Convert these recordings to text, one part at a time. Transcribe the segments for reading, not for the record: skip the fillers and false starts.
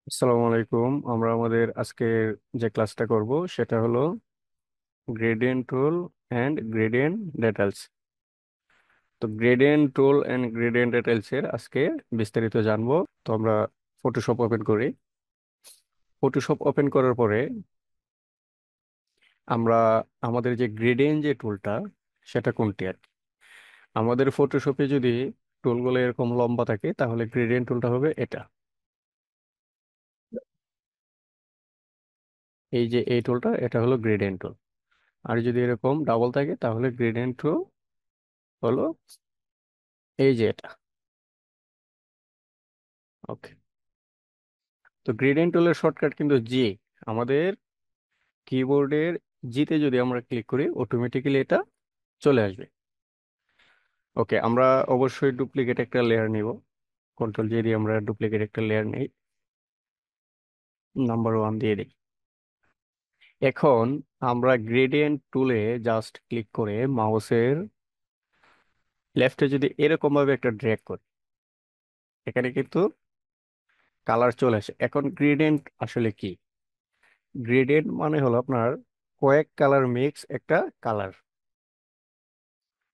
আসসালামু আলাইকুম। আমরা আমাদের আজকের যে ক্লাসটা করব সেটা হলো gradient tool and gradient details. তো gradient tool and gradient details এর আজকে বিস্তারিত জানবো। তো আমরা ফটোশপ ওপেন করি। ফটোশপ ওপেন করার পরে আমরা আমাদের যে গ্রেডিয়েন্ট যে টুলটা সেটা কোনটি আর কি। আমাদের ফটোশপে যদি টুলগুলো এরকম লম্বা থাকে তাহলে গ্রেডিয়েন্ট টুলটা হবে এটা, এই যে এই টুলটা, এটা হলো গ্রেডিয়েন্ট টুল। আর যদি এরকম ডাবল থাকে তাহলে গ্রেডিয়েন্ট টুল হলো এই যে এটা। ওকে। তো গ্রেডিয়েন্ট টুলের শর্টকাট কিন্তু জি। আমাদের কিবোর্ডের জিতে যদি আমরা ক্লিক করি অটোমেটিক্যালি এটা চলে আসবে। ওকে, আমরা অবশ্যই ডুপ্লিকেট একটা লেয়ার নিব। কন্ট্রোল জে দিয়ে আমরা ডুপ্লিকেট একটা লেয়ার নেই, নাম্বার 1 দিয়ে দিই। এখন আমরা গ্রেডিয়েন্ট টুলে জাস্ট ক্লিক করে মাউসের লেফটে যদি এরকম ভাবে একটা ড্র্যাগ করি, এখানে কিন্তু কালার চলে আসে। এখন গ্রেডিয়েন্ট আসলে কি? গ্রেডিয়েন্ট মানে হলো আপনার কয়েক কালার মিক্স একটা কালার।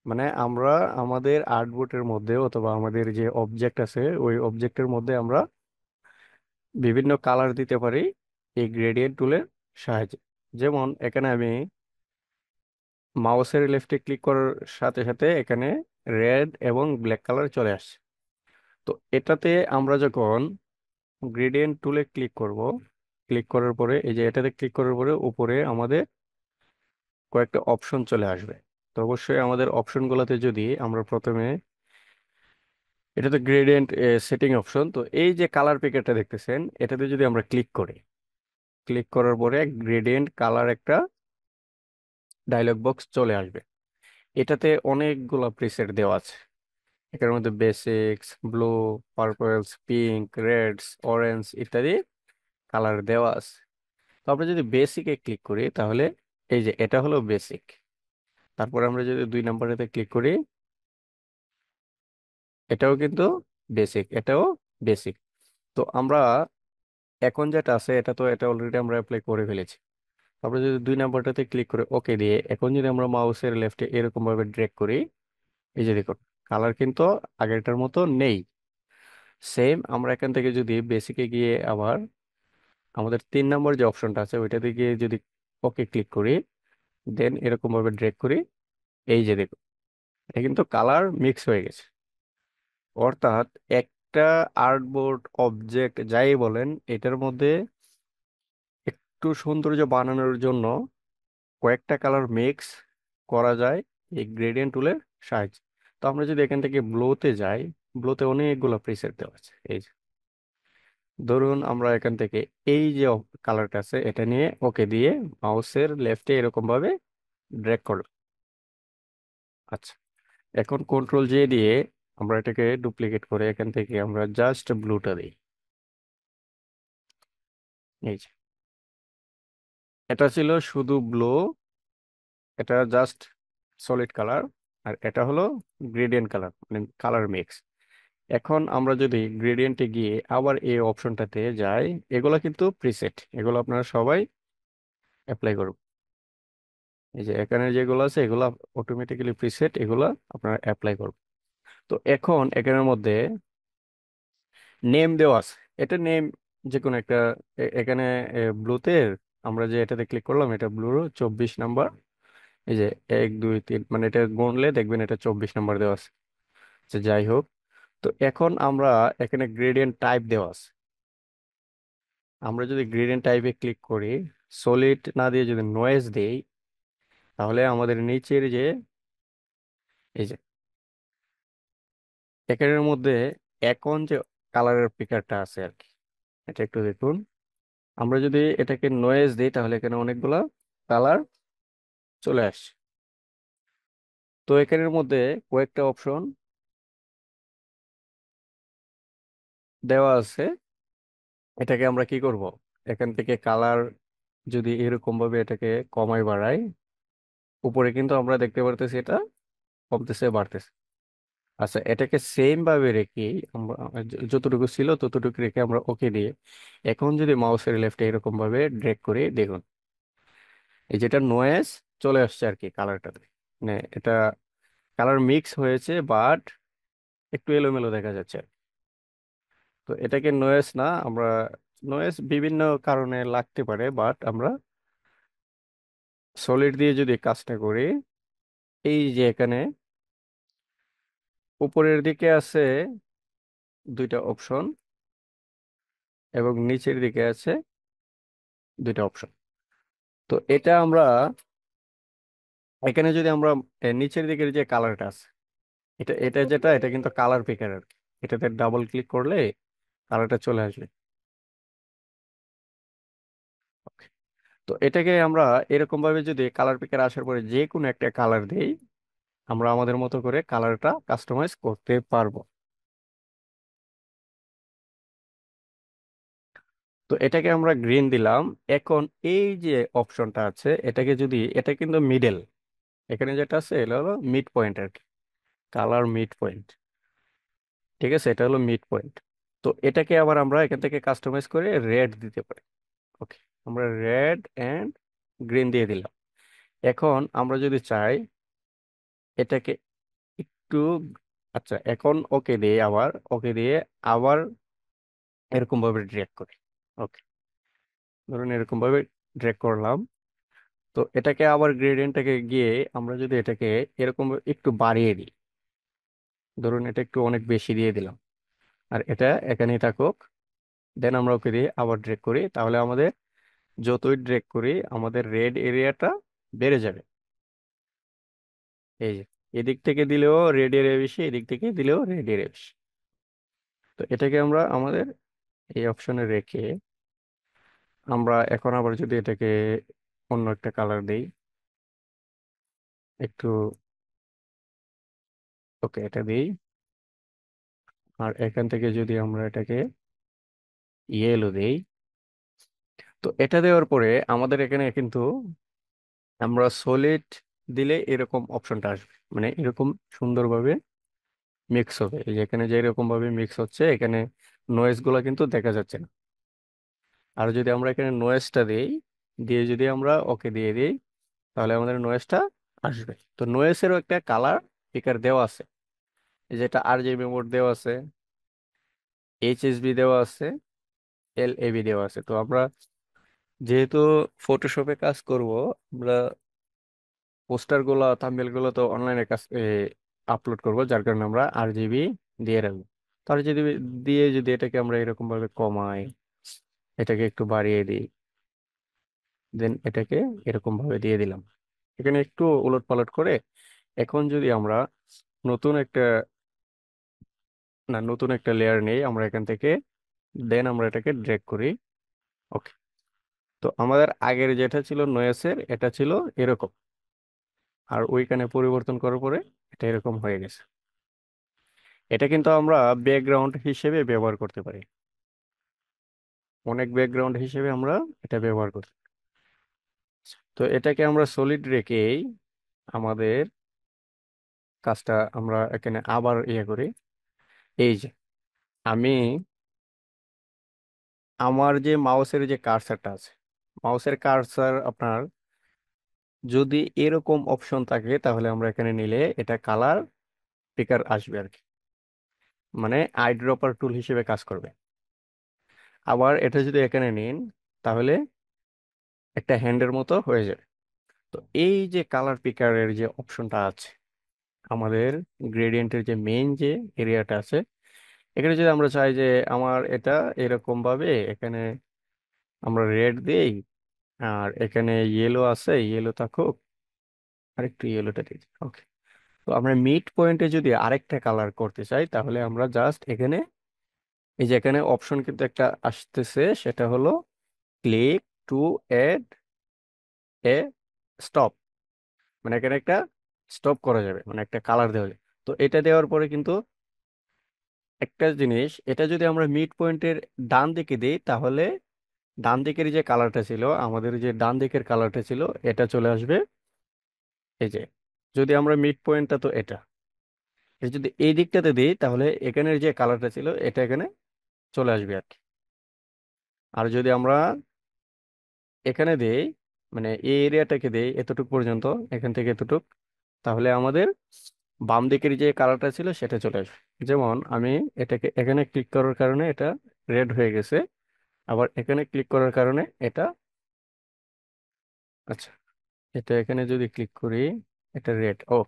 মানে আমরা আমাদের আর্টবোর্ডের মধ্যে অথবা আমাদের যে অবজেক্ট আছে ওই অবজেক্টের মধ্যে আমরা বিভিন্ন কালার দিতে পারি এই গ্রেডিয়েন্ট টুলের সাহায্যে। যেমন এখানে আমি মাউসের লেফটে ক্লিক করার সাথে সাথে এখানে রেড এবং ব্ল্যাক কালার চলে আসছে। তো এটাতে আমরা যখন গ্রেডিয়েন্ট টুলে ক্লিক করব, ক্লিক করার পরে এই যে এটাতে ক্লিক করার পরে উপরে আমাদের কয়েকটা অপশন চলে আসবে। তো অবশ্যই আমাদের অপশনগুলোতে যদি আমরা প্রথমে, এটা তো গ্রেডিয়েন্ট সেটিং অপশন, তো এই যে কালার প্যাকেটটা দেখতেছেন এটাতে যদি আমরা ক্লিক করি, ক্লিক করার পরে গ্রেডিয়েন্ট কালার একটা ডায়লগ বক্স চলে আসবে। এটাতে অনেকগুলো প্রিসেট দেওয়া আছে। এটার মধ্যে basics, blue, purples, pink, reds, orange ইত্যাদি কালার দেওয়া আছে। তো আমরা যদি বেসিকে ক্লিক করি তাহলে এই যে এটা হলো বেসিক। তারপর আমরা যদি 2 নম্বরেতে ক্লিক করি, এটাও কিন্তু বেসিক, এটাও বেসিক। তো আমরা এখন যেটা আছে এটা অলরেডি আমরা অ্যাপ্লাই করে ফেলেছি। তারপরে যদি 2 নম্বরটাতে ক্লিক করে ওকে দিয়ে এখন যদি আমরা মাউসের লেফটে এরকম ভাবে ড্র্যাগ করি, এই যে দেখুন কালার কিন্তু আগেরটার মতো নেই। সেম আমরা এখান থেকে যদি বেসিকে গিয়ে আবার আমাদের 3 নম্বর যে অপশনটা আছে ওইটাতে গিয়ে যদি ওকে ক্লিক করি, দেন এরকম ভাবে ড্র্যাগ করি, এই যে দেখুন এটা কিন্তু কালার মিক্স হয়ে গেছে। অর্থাৎ একটা আর্টবোর্ড অবজেক্ট যাই বলেন এটার মধ্যে একটু সৌন্দর্য বানানোর জন্য কয়েকটা কালার মিক্স করা যায় এই গ্রেডিয়েন্ট টুলের সাহায্যে। তো আমরা যদি এখান থেকে ব্লোতে যাই, ব্লোতে অনেকগুলো প্রিসেট দেওয়া আছে। এই যে ধরুন আমরা এখান থেকে এই যে কালারটা আছে এটা নিয়ে ওকে দিয়ে মাউসের লেফটে এরকম ভাবে ড্র্যাগ করলাম। আচ্ছা, এখন কন্ট্রোল জে দিয়ে আমরা এটাকে ডুপ্লিকেট করে এখান থেকে আমরা জাস্ট ব্লুটা দিই। এই যে এটা ছিল শুধু ব্লু, এটা জাস্ট সলিড কালার, আর এটা হলো গ্রেডিয়েন্ট কালার মানে কালার মিক্স। এখন আমরা যদি গ্রেডিয়েন্টে গিয়ে আবার এই অপশনটাতে যাই, এগুলো কিন্তু প্রিসেট, এগুলো আপনারা সবাই অ্যাপ্লাই করুন। এই যে এখানে যেগুলো আছে এগুলো অটোমেটিক্যালি প্রিসেট, এগুলো আপনারা অ্যাপ্লাই করুন। তো এখন এখানের মধ্যে নেম দেওয়া আছে, এটা নেম যে কোনো একটা এখানে ব্লুতে আমরা যে এটাতে ক্লিক করলাম এটা ব্লুর 24 নাম্বার। এই যে 1 2 3 মানে এটা গুনলে দেখবেন এটা 24 নাম্বার দেওয়া আছে। আচ্ছা, যাই হোক। তো এখন আমরা এখানে গ্রেডিয়েন্ট টাইপ দেওয়া আছে। আমরা যদি গ্রেডিয়েন্ট টাইপে ক্লিক করি, সলিড না দিয়ে যদি নয়েজ দেই, তাহলে আমাদের নিচের যে এই যে এখানের মধ্যে এখন যে কালারের পিকারটা আছে আর কি, এটা একটু দেখুন। আমরা যদি এটাকে নয়েজ দিই তাহলে এখানে অনেকগুলা কালার চলে আসছে। তো এখানের মধ্যে কয়েকটা অপশন দেওয়া আছে। এটাকে আমরা কি করব, এখান থেকে কালার যদি এরকম ভাবে এটাকে কমাই বাড়াই, উপরে কিন্তু আমরা দেখতে পারতেছি এটা কমতেছে বাড়তেছে। আচ্ছা, এটাকে সেম ভাবে রেখে আমরা যতটুকু ছিল ততটুকু রেখে আমরা ওকে দিয়ে এখন যদি মাউসের লেফটে এরকম ভাবে ড্র্যাগ করে দেখুন, এই যেটা নয়েজ চলে আসছে আর কি কালারটাতে, মানে এটা কালার মিক্স হয়েছে বাট একটু এলোমেলো দেখা যাচ্ছে আর কি। তো এটাকে নয়েজ না, আমরা নয়েজ বিভিন্ন কারণে লাগতে পারে, বাট আমরা সলিড দিয়ে যদি কাজটা করি, এই যে এখানে উপরের দিকে আছে দুইটা অপশন এবং নিচের দিকে আছে দুইটা অপশন। তো এটা আমরা এখানে যদি আমরা নিচের দিকের যে কালারটা আছে, এটা এটা যেটা এটা কিন্তু কালার পিকার আর কি, এটাতে ডাবল ক্লিক করলে কালারটা চলে আসবে। Okay. তো এটাকে আমরা এরকম ভাবে যদি কালার পিকার আসার পরে যে কোনো একটা কালার দেই, আমরা আমাদের মতো করে কালারটা কাস্টমাইজ করতে পারবো। তো এটাকে আমরা গ্রিন দিলাম। এখন এই যে অপশনটা আছে এটাকে যদি, এটা কিন্তু মিডল, এখানে যেটা আছে এটা হলো মিড পয়েন্ট আর কি, কালার মিড পয়েন্ট। ঠিক আছে, এটা হলো মিড পয়েন্ট। তো এটাকে আবার আমরা এখান থেকে কাস্টমাইজ করে রেড দিতে পারি। ওকে, আমরা রেড এন্ড গ্রিন দিয়ে দিলাম। এখন আমরা যদি চাই এটাকে একটু, আচ্ছা এখন ওকে দিয়ে আবার ওকে দিয়ে আবার এরকম ভাবে ড্র্যাগ করি। ওকে, ধরুন এরকম ভাবে ড্র্যাগ করলাম। তো এটাকে আবার গ্রেডিয়েন্টটাকে গিয়ে আমরা যদি এটাকে এরকম একটু বাড়িয়ে দিই, ধরুন এটা একটু অনেক বেশি দিয়ে দিলাম, আর এটা এখানেই থাকুক। দেন আমরা ওকে দিয়ে আবার ড্রেগ করি, তাহলে আমাদের যতই ড্রেগ করি আমাদের রেড এরিয়াটা বেড়ে যাবে। এই যে এদিক থেকে দিলেও রেড এরিয়া বেশি, এদিক থেকে দিলেও রেড এরিয়া বেশি। তো এটাকে আমরা আমাদের এই অপশনে রেখে আমরা এখন আবার যদি এটাকে অন্য একটা কালার দেই একটু, ওকে এটা দিই, আর এখান থেকে যদি আমরা এটাকে ইয়েলো দেই, তো এটা দেওয়ার পরে আমাদের এখানে কিন্তু আমরা সলিড দিলে এরকম অপশনটা আসবে, মানে এরকম সুন্দরভাবে মিক্স হবে। এই যে এখানে যে এরকম ভাবে মিক্স হচ্ছে, এখানে নয়েজ গুলা কিন্তু দেখা যাচ্ছে না। আর যদি আমরা এখানে নয়েজটা দিই, দিয়ে যদি আমরা ওকে দিয়ে দিই, তাহলে আমাদের নয়েজটা আসবে। তো নয়েজেরও একটা কালার পিকার দেওয়া আছে, এই যেটা RGB মোড দেওয়া আছে, HSB দেওয়া আছে, LAB দেওয়া আছে। তো আমরা যেহেতু ফটোশপে কাজ করব, আমরা পোস্টার গুলো থাম্বনেল গুলো তো অনলাইনে কাজ আপলোড করব, যার কারণে আমরা RGB দিয়ে রাখবো। তার যদি দিয়ে যদি এটাকে আমরা এরকম ভাবে কমাই, এটাকে একটু বাড়িয়ে দিই, দেন এটাকে এরকম ভাবে দিয়ে দিলাম, এখানে একটু উলট পালট করে এখন যদি আমরা নতুন একটা, না নতুন একটা লেয়ার নেই আমরা এখান থেকে, দেন আমরা এটাকে ড্রেগ করি। ওকে, তো আমাদের আগের যেটা ছিল নয়েসের এটা ছিল এরকম, আর ওইখানে পরিবর্তন করার পরে এটা এরকম হয়ে গেছে। এটা কিন্তু আমরা ব্যাকগ্রাউন্ড হিসেবে ব্যবহার করতে পারি, অনেক ব্যাকগ্রাউন্ড হিসেবে আমরা এটা ব্যবহার করি। তো এটাকে আমরা সলিড রেখেই আমাদের কাজটা আমরা এখানে আবার ইয়ে করি। এই যে আমি আমার যে মাউসের যে কার্সারটা আছে, মাউসের কার্সার আপনার যদি এরকম অপশন থাকে তাহলে আমরা এখানে নিলে এটা কালার পিকার আসবে আর কি, মানে আই ড্রপার টুল হিসেবে কাজ করবে। আবার এটা যদি এখানে নিন তাহলে একটা হ্যান্ডের মতো হয়ে যাবে। তো এই যে কালার পিকারের যে অপশনটা আছে আমাদের গ্রেডিয়েন্টের যে মেইন যে এরিয়াটা আছে, এখানে যদি আমরা চাই যে আমার এটা এরকম ভাবে এখানে আমরা রেড দেই, আর এখানে ইয়েলো আছে, ইয়েলো থাকুক, আরেকটু ইয়েলোটা দিই। ওকে, তো আমরা মিড পয়েন্টে যদি আরেকটা কালার করতে চাই তাহলে আমরা জাস্ট এখানে এই যে এখানে অপশন কিন্তু একটা আসতেছে, সেটা হলো click to add a stop, মানে এখানে একটা স্টপ করা যাবে, মানে একটা কালার দেওয়া যাবে। তো এটা দেওয়ার পরে কিন্তু একটা জিনিস, এটা যদি আমরা মিড পয়েন্টের ডান দিকে দিই তাহলে ডান দিকের যে কালারটা ছিল, আমাদের যে ডান দিকের কালারটা ছিল এটা চলে আসবে। এই যে যদি আমরা মিড পয়েন্টটা তো এটা, এটা যদি এই দিকটাতে দিই তাহলে এখানের যে কালারটা ছিল এটা এখানে চলে আসবে আর কি। আর যদি আমরা এখানে দেই, মানে এই এরিয়াটাকে দেই এতটুকু পর্যন্ত, এখান থেকে এতটুক, তাহলে আমাদের বাম দিকের যে কালারটা ছিল সেটা চলে আসবে। যেমন আমি এটাকে এখানে ক্লিক করার কারণে এটা রেড হয়ে গেছে, আবার এখানে ক্লিক করার কারণে এটা, আচ্ছা, এটা এখানে যদি ক্লিক করি এটা রেড। ও,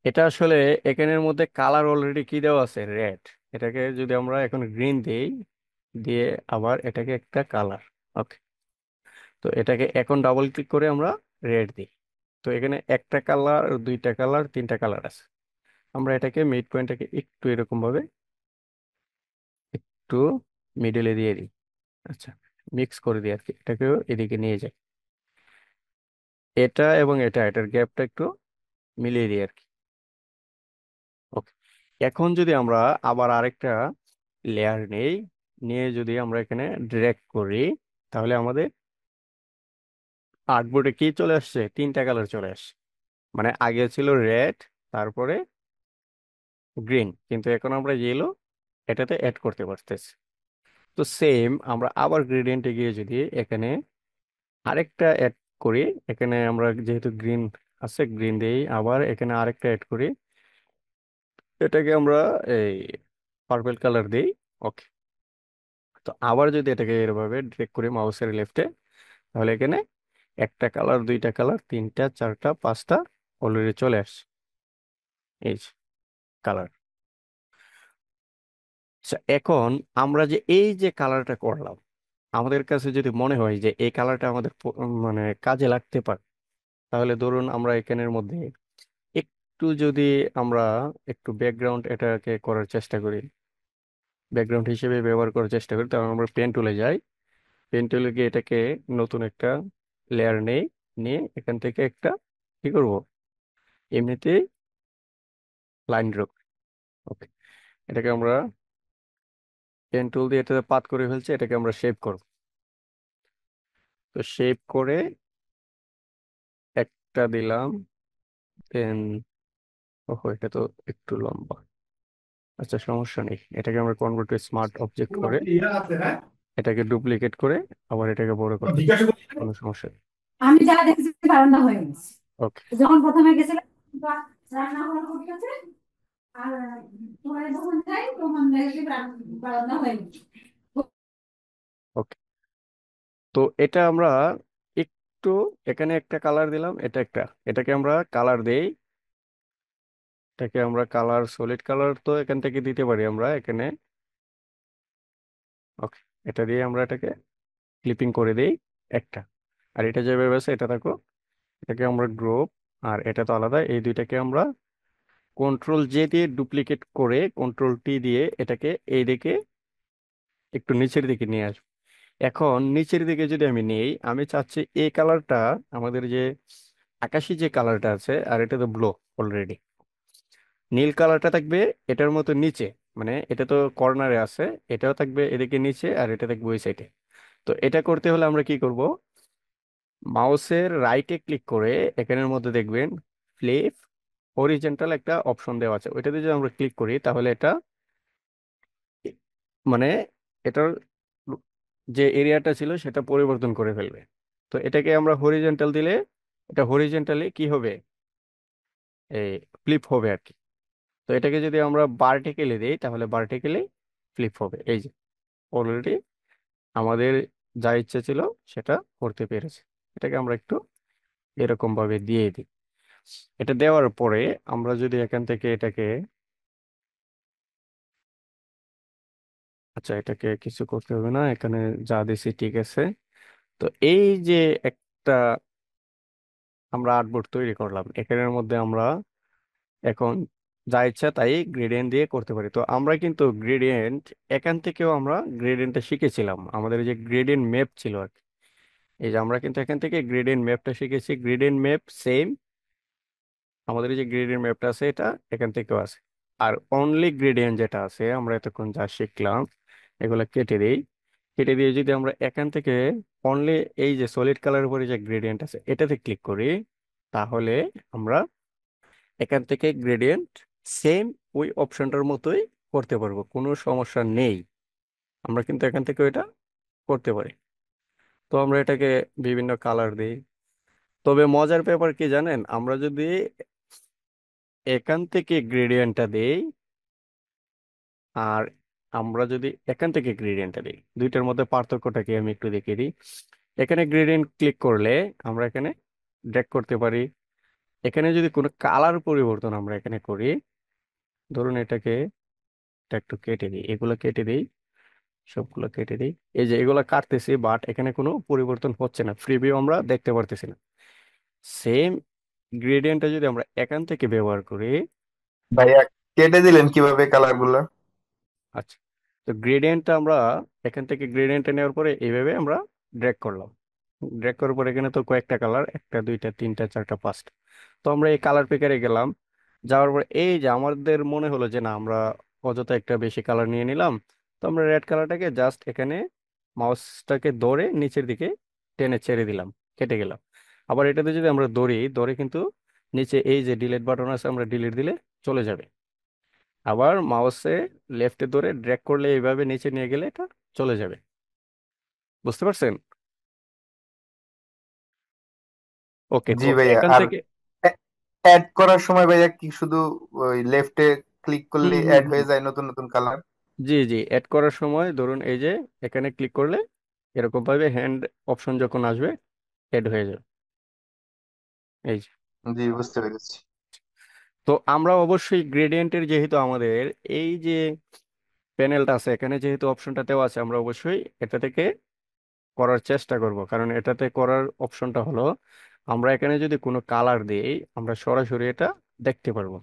এটা আসলে এখানের মধ্যে কালার অলরেডি কি দেওয়া আছে, রেড। এটাকে যদি আমরা এখন গ্রিন দিই, দিয়ে আবার এটাকে একটা কালার, ওকে, তো এটাকে এখন ডাবল ক্লিক করে আমরা রেড দিই। তো এখানে একটা কালার, দুইটা কালার, তিনটা কালার আছে। আমরা এটাকে মিড পয়েন্টটাকে একটু এরকম ভাবে একটু মিডলে দিয়ে দিই। আচ্ছা, মিক্স করে দিই আর কি, এটাকেও এদিকে নিয়ে যাই। এটা এবং এটার গ্যাপটা একটু মিলিয়ে দিই আর কি। ওকে, এখন যদি আমরা আবার আরেকটা লেয়ার নেই, নিয়ে যদি আমরা এখানে ড্র্যাগ করি, তাহলে আমাদের আর্টবোর্ডে কি চলে আসছে, তিনটা কালার চলে আসছে। মানে আগে ছিল রেড, তারপরে গ্রিন, কিন্তু এখন আমরা ইয়েলো এটাতে অ্যাড করতে পারতেছি। তো সেম আমরা আবার গ্রেডিয়েন্টে গিয়ে যদি এখানে আরেকটা অ্যাড করি, এখানে আমরা যেহেতু গ্রিন আছে গ্রিন দিই, আবার এখানে আরেকটা অ্যাড করি, এটাকে আমরা এই পার্পল কালার দিই। ওকে, তো আবার যদি এটাকে এভাবে ড্রেগ করি মাউসের লেফটে, তাহলে এখানে একটা কালার, দুইটা কালার, তিনটা, চারটা, পাঁচটা অলরেডি চলে আসছে, এই কালার। আচ্ছা, এখন আমরা যে এই যে কালারটা করলাম, আমাদের কাছে যদি মনে হয় যে এই কালারটা আমাদের মানে কাজে লাগতে পারে, তাহলে ধরুন আমরা এখানের মধ্যে একটু যদি আমরা একটু ব্যাকগ্রাউন্ড এটাকে করার চেষ্টা করি, ব্যাকগ্রাউন্ড হিসেবে ব্যবহার করার চেষ্টা করি, তাহলে আমরা পেন টুলে যাই। পেন টুলে গিয়ে এটাকে নতুন একটা লেয়ার নেই, নিয়ে এখান থেকে একটা কি করব, এমনিতেই লাইন ড্র। ওকে, এটাকে আমরা পেন টুল দিয়ে এটাতে পাত করে ফেলছি, এটাকে আমরা শেপ করব। তো শেপ করে একটা দিলাম, দেন, ওহো এটা তো একটু লম্বা। আচ্ছা, সমস্যা নেই, এটাকে আমরা কনভার্ট টু স্মার্ট অবজেক্ট করে এটাকে ডুপ্লিকেট করে আবার এটাকে বড় করতে পারি। কোনো সমস্যা নেই। আমি যা দেখেছি বারান্দা হয়ে গেছে। ওকে। যখন প্রথমে গেছিলাম বা রান্না বান্না করতেছে, আর পরে যখন যাই তখন দেখি বারান্দা হয়ে গেছে। ওকে, তো এটা আমরা একটু এখানে একটা কালার দিলাম, এটা একটা, এটাকে আমরা কালার দেই, এটাকে আমরা কালার, সলিড কালার তো এখান থেকে দিতে পারি আমরা এখানে। ওকে, এটা দিয়ে আমরা এটাকে ক্লিপিং করে দেই একটা। আর এটা যেভাবে আছে এটা থাকো, এটাকে আমরা গ্রুপ, আর এটা তো আলাদা, এই দুইটাকে আমরা কন্ট্রোল জে দিয়ে ডুপ্লিকেট করে কন্ট্রোল টি দিয়ে এটাকে এই দিকে একটু নিচের দিকে নিয়ে আসবো। এখন নিচের দিকে যদি আমি নেই, আমি চাচ্ছি এই কালারটা, আমাদের যে আকাশি যে কালারটা আছে, আর এটা তো ব্লু অলরেডি, নীল কালারটা থাকবে এটার মতো নিচে, মানে এটা তো কর্নারে আছে, এটাও থাকবে এদিকে নিচে, আর এটা থাকবে ওই সাইডে। তো এটা করতে হলে আমরা কি করব, মাউসের রাইটে ক্লিক করে এখানের মধ্যে দেখবেন ফ্লিপ হরিজেন্টাল একটা অপশন দেওয়া আছে, ওইটাতে যদি আমরা ক্লিক করি তাহলে এটা মানে এটার যে এরিয়াটা ছিল সেটা পরিবর্তন করে ফেলবে। তো এটাকে আমরা হরিজেন্টাল দিলে এটা হরিজেন্টালি কি হবে, এই ফ্লিপ হবে আর কি। তো এটাকে যদি আমরা ভার্টিক্যালি দিই তাহলে ভার্টিক্যালি ফ্লিপ হবে। এই যে অলরেডি আমাদের যা ইচ্ছে ছিল সেটা করতে পেরেছে। এটাকে আমরা একটু এরকম ভাবে দিয়ে দিই। এটা দেওয়ার পরে আমরা যদি এখান থেকে এটাকে, আচ্ছা এটাকে কিছু করতে হবে না, এখানে যা দিছি ঠিক আছে। তো এই যে একটা আমরা আর্টবোর্ড তৈরি করলাম, এখানের মধ্যে আমরা এখন যা ইচ্ছা তাই গ্রেডিয়েন্ট দিয়ে করতে পারি। তো আমরা কিন্তু গ্রেডিয়েন্ট এখান থেকেও আমরা গ্রেডিয়েন্টটা শিখেছিলাম, আমাদের যে গ্রেডিয়েন্ট ম্যাপ ছিল আর কি। এই যে আমরা কিন্তু এখান থেকে গ্রেডিয়েন্ট ম্যাপটা শিখেছি, গ্রেডিয়েন্ট ম্যাপ সেম, আমাদের এই যে গ্রেডিয়েন্ট ম্যাপটা আছে এটা এখান থেকেও আছে। আর অনলি গ্রেডিয়েন্ট যেটা আছে আমরা এতক্ষণ যা শিখলাম, এগুলো কেটে দিই। কেটে দিয়ে যদি আমরা এখান থেকে অনলি এই যে সলিড কালারের উপরে যে গ্রেডিয়েন্ট আছে এটাতে ক্লিক করি, তাহলে আমরা এখান থেকে গ্রেডিয়েন্ট সেম ওই অপশনটার মতোই করতে পারবো, কোনো সমস্যা নেই। আমরা কিন্তু এখান থেকে এটা করতে পারি। তো আমরা এটাকে বিভিন্ন কালার দিই। তবে মজার ব্যাপার কি জানেন, আমরা যদি এখান থেকে গ্রেডিয়েন্টটা দেই, আর আমরা যদি এখান থেকে গ্রেডিয়েন্টটা দিই, দুইটার মধ্যে পার্থক্যটা কি আমি একটু দেখিয়ে দিই। এখানে গ্রেডিয়েন্ট ক্লিক করলে আমরা এখানে ড্র্যাগ করতে পারি। এখানে যদি কোনো কালার পরিবর্তন আমরা এখানে করি, ধরুন এটাকে, এটা একটু কেটে দিই, এগুলো কেটে দিই, সবগুলো কেটে দিই। এই যে এগুলো কাটতেছি, বাট এখানে কোনো পরিবর্তন হচ্ছে না, ফ্রি ভিউ আমরা দেখতে পারতেছি না। সেম গ্রেডিয়েন্টটা যদি আমরা এখান থেকে ব্যবহার করি। ভাইয়া, কেটে দিলেন কিভাবে কালার গুলা? আচ্ছা, তো গ্রেডিয়েন্টটা আমরা এখান থেকে গ্রেডিয়েন্টটা নেওয়ার পরে এইভাবে আমরা ড্র্যাগ করলাম। ড্র্যাগ করার পর এখানে তো কয়েকটা কালার, একটা দুইটা তিনটা চারটা পাঁচটা। তো আমরা এই কালার পিকারে গেলাম, যাওয়ার পর এই যে আমাদের মনে হলো যে না, আমরা অযথা একটা বেশি কালার নিয়ে নিলাম। তো আমরা রেড কালারটাকে জাস্ট এখানে মাউসটাকে ধরে নিচের দিকে টেনে ছেড়ে দিলাম, কেটে গেলাম। আবার এটাতে যদি আমরা দৌড়ি ধরে, কিন্তু নিচে এই যে ডিলিট বাটন আছে, আমরা ডিলিট দিলে চলে যাবে। আবার মাউসে লেফটে ধরে ড্র্যাগ করলে এইভাবে নিচে নিয়ে গেলে এটা চলে যাবে। বুঝতে পারছেন? ওকে, জি তো ভাইয়া। এখান আর থেকে অ্যাড করার সময় ভাইয়া কি শুধু ওই লেফটে ক্লিক হুম করলে হুম অ্যাড হুম হয়ে যায় নতুন নতুন কালার? জি জি, অ্যাড করার সময় ধরুন এই যে এখানে ক্লিক করলে এরকম ভাবে হ্যান্ড অপশন যখন আসবে, অ্যাড হয়ে যাবে। এই যে। জি, বুঝতে পেরেছি। তো আমরা অবশ্যই গ্রেডিয়েন্টের, যেহেতু আমাদের এই যে প্যানেলটা আছে, এখানে যেহেতু অপশনটা দেওয়া আছে, আমরা অবশ্যই এটা থেকে করার চেষ্টা করব। কারণ এটাতে করার অপশনটা হলো, আমরা এখানে যদি কোনো কালার দিই, আমরা সরাসরি এটা দেখতে পারবো।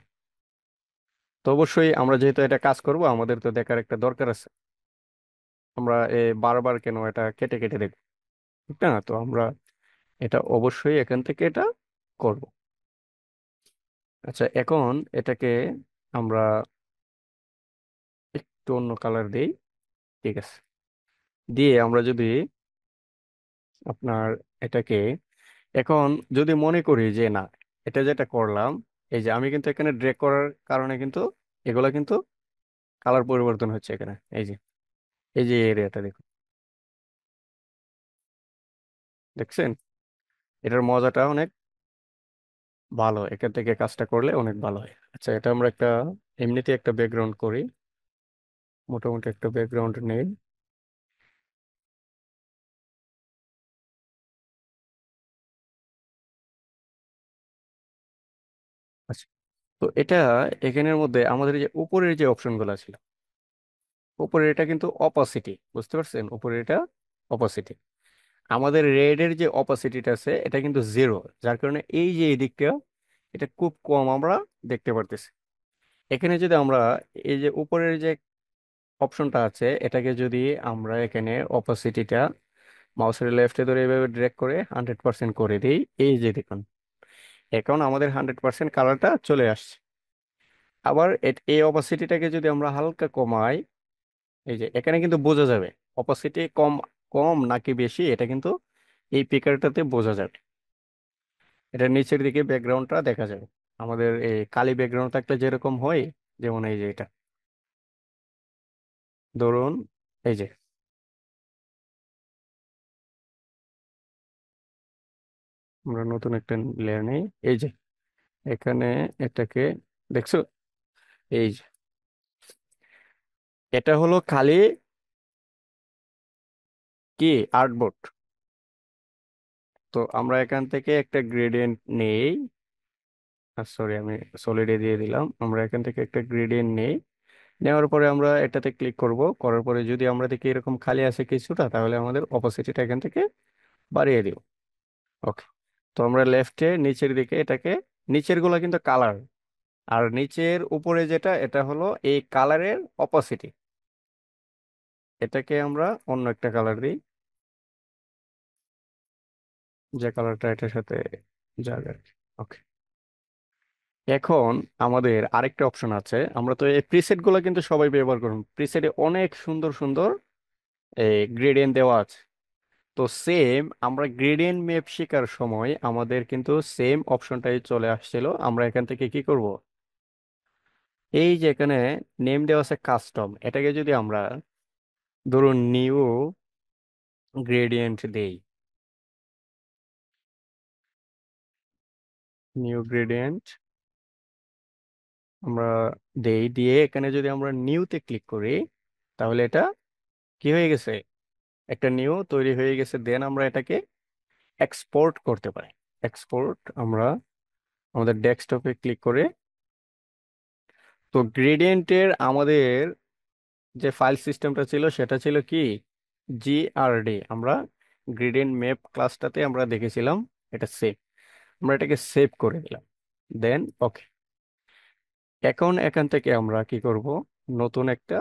তো অবশ্যই আমরা যেহেতু এটা কাজ করব, আমাদের তো দেখার একটা দরকার আছে। আমরা বারবার কেন এটা কেটে কেটে দেখব, ঠিক না? তো আমরা এটা অবশ্যই এখান থেকে এটা করব। আচ্ছা, এখন এটাকে আমরা একটু অন্য কালার দেই। ঠিক আছে, দিয়ে আমরা যদি আপনার এটাকে এখন যদি মনে করি যে না, এটা যেটা করলাম, এই যে আমি কিন্তু এখানে ড্রেগ করার কারণে কিন্তু এগুলা কিন্তু কালার পরিবর্তন হচ্ছে এখানে। এই যে, এই যে এরিয়াটা দেখুন, দেখছেন? এটার মজাটা অনেক ভালো, এখান থেকে কাজটা করলে অনেক ভালো হয়। আচ্ছা, এটা আমরা একটা এমনিতে একটা ব্যাকগ্রাউন্ড করি, মোটামুটি একটা ব্যাকগ্রাউন্ড নেই। আচ্ছা, তো এটা এখানের মধ্যে আমাদের যে উপরের যে অপশনগুলো ছিল, উপরের এটা কিন্তু অপাসিটি, বুঝতে পারছেন? উপরের এটা অপাসিটি। আমাদের রেড এর যে অপাসিটিটা আছে এটা কিন্তু জিরো, যার কারণে এই যে এই দিকটা এটা খুব কম আমরা দেখতে পারতেছি। এখানে যদি আমরা এই যে উপরের যে অপশনটা আছে, এটাকে যদি আমরা এখানে অপাসিটিটা মাউসের লেফটে ধরে এভাবে ড্র্যাগ করে 100% করে দিই, এই যে দেখুন, এখন আমাদের 100% কালারটা চলে আসছে। আবার এই অপাসিটিটাকে যদি আমরা হালকা কমাই, এই যে এখানে কিন্তু বোঝা যাবে অপাসিটি কম, কম নাকি বেশি, এটা কিন্তু এই পিকারটাতে বোঝা যাবে। এটা নিচের দিকে ব্যাকগ্রাউন্ডটা দেখা যাবে। আমাদের এই কালি ব্যাকগ্রাউন্ড থাকলে যেরকম হয়, যেমন এই যে এটা, ধরুন এই যে আমরা নতুন একটা লেয়ার নেই, এই যে এখানে এটাকে দেখছো, এই যে এটা হলো খালি কি আর্টবোর্ড। তো আমরা এখান থেকে একটা গ্রেডিয়েন্ট নেই, সরি আমি সলিডে দিয়ে দিলাম। আমরা এখান থেকে একটা গ্রেডিয়েন্ট নেই, নেওয়ার পরে আমরা এটাতে ক্লিক করব, করার পরে যদি আমরা দেখি এরকম খালি আছে কিছুটা, তাহলে আমাদের অপোসিটিটা এখান থেকে বাড়িয়ে দিব। ওকে, তো আমরা লেফটে নিচের দিকে এটাকে, নিচের গুলা কিন্তু কালার, আর নিচের উপরে যেটা এটা হলো এই কালারের অপোসিটি। এটাকে আমরা অন্য একটা কালার দিই, যে কালারটা এটার সাথে যাবে আর কি। ওকে, এখন আমাদের আরেকটা অপশন আছে। আমরা তো এই প্রিসেট গুলো কিন্তু সবাই ব্যবহার করুন, প্রিসেটে অনেক সুন্দর সুন্দর এই গ্রেডিয়েন্ট দেওয়া আছে। তো সেম আমরা গ্রেডিয়েন্ট ম্যাপ শেখার সময় আমাদের কিন্তু সেম অপশনটাই চলে আসছিল। আমরা এখান থেকে কি করব, এই যে এখানে নেম দেওয়া আছে কাস্টম, এটাকে যদি আমরা ধরুন নিউ গ্রেডিয়েন্ট দেই, নিউ গ্রেডিয়েন্ট আমরা দেই, দিয়ে এখানে যদি আমরা নিউতে ক্লিক করি, তাহলে এটা কি হয়ে গেছে, একটা নিউ তৈরি হয়ে গেছে। দেন আমরা এটাকে এক্সপোর্ট করতে পারি। এক্সপোর্ট আমরা আমাদের ডেস্কটপে ক্লিক করে, তো গ্রেডিয়েন্টের আমাদের যে ফাইল সিস্টেমটা ছিল সেটা ছিল কি, জিআরডি। আমরা গ্রেডিয়েন্ট ম্যাপ ক্লাসটাতে আমরা দেখেছিলাম এটা সেভ, আমরা এটাকে সেভ করে দিলাম। দেন ওকে, এখন এখান থেকে আমরা কি করব, নতুন একটা